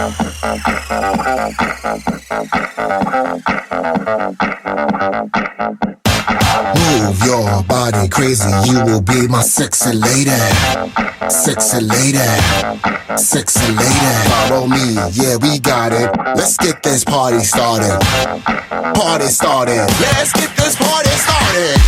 Move your body crazy, you will be my sexy lady. Sexy lady, sexy lady. Follow me, yeah, we got it. Let's get this party started. Party started. Let's get this party started.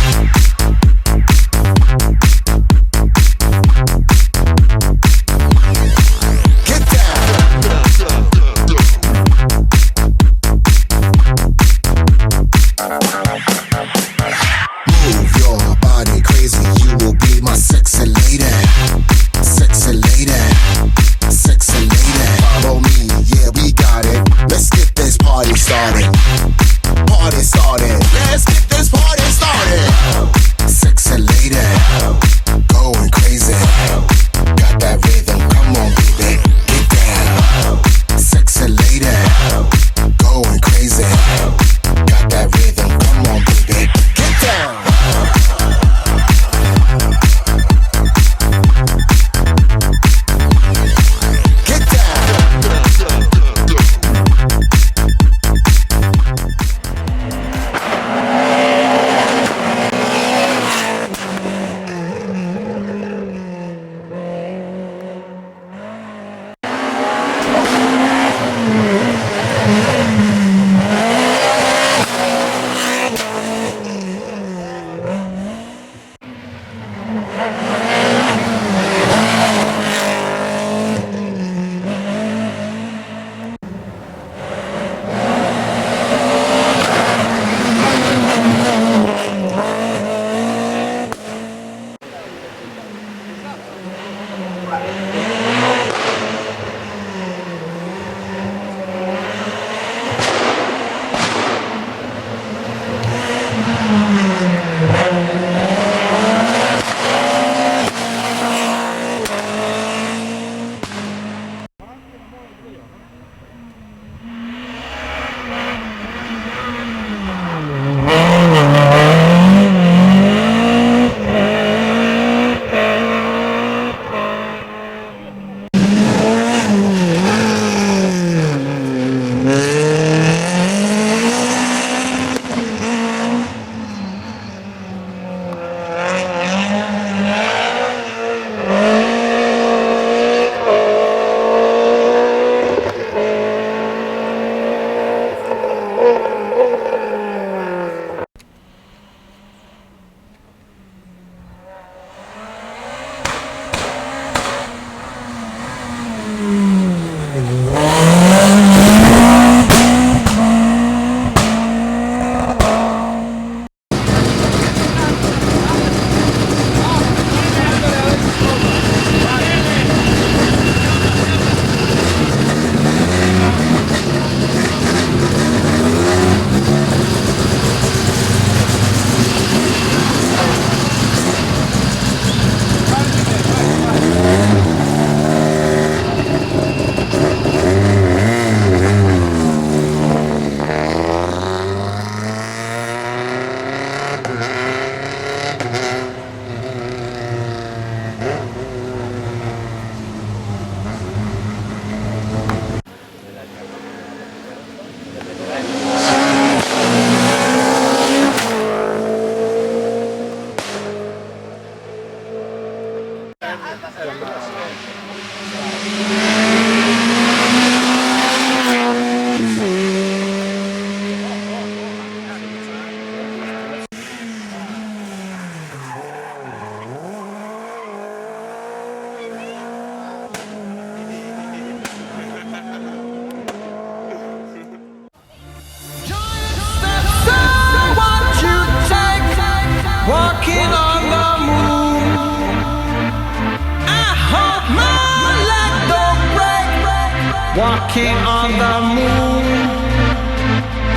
Walking on the moon,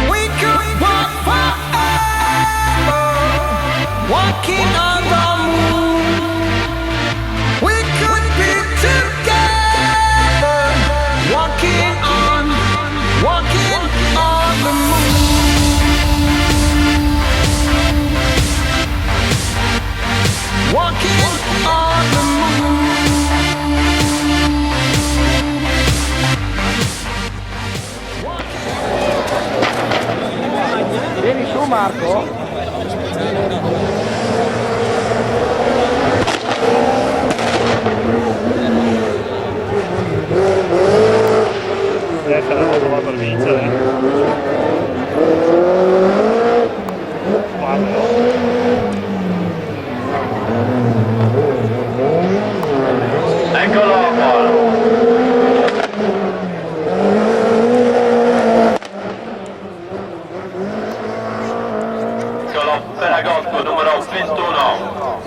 we could walk forever. Walking on the moon, we could be together. Walking on the moon. Walking on the moon. Marco? Sarà provato per vincere. Eccolo! Eccolo, Ferragosto numero 21.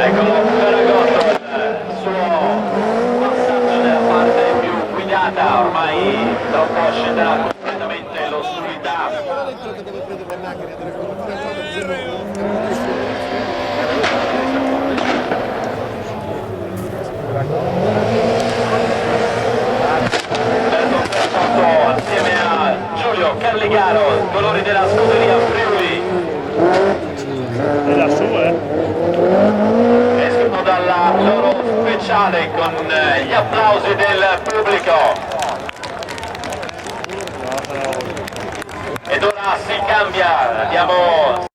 Eccolo Ferragosto, il suo passaggio nella parte più guidata, ormai tra un po' scenderà completamente l'oscurità. Assieme a Giulio Carligaro, colori della scuderia Friuli. È la sua, Escono dalla loro speciale con gli applausi del pubblico. Ed ora si cambia, andiamo.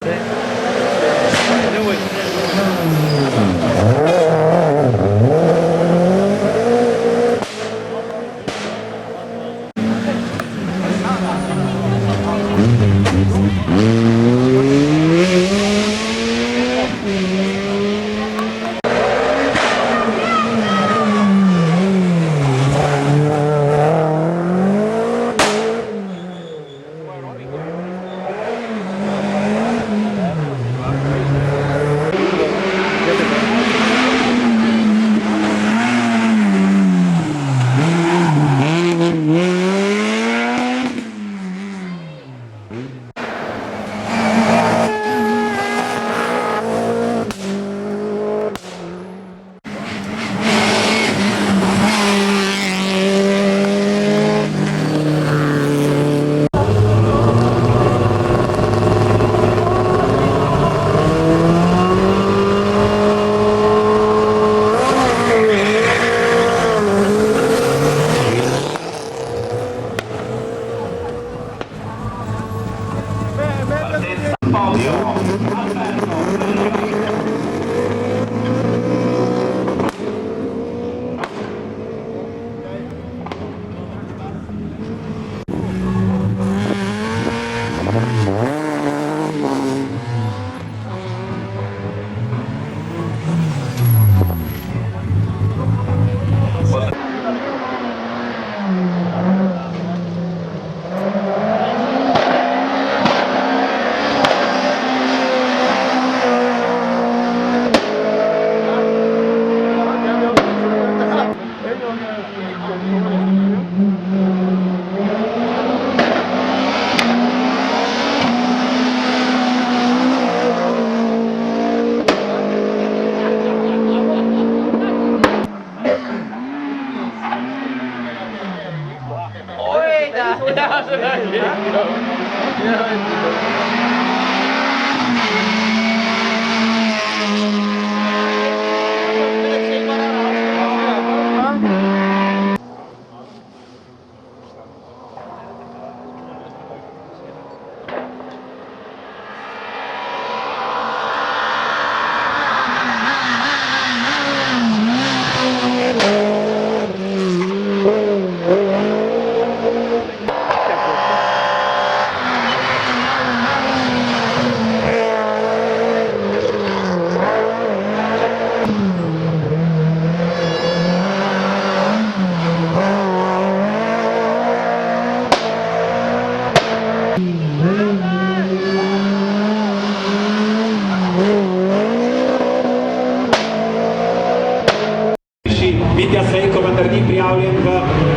Vitesse 1,3 prijavljen v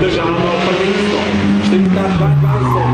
državno prvenstvo. Številka 22.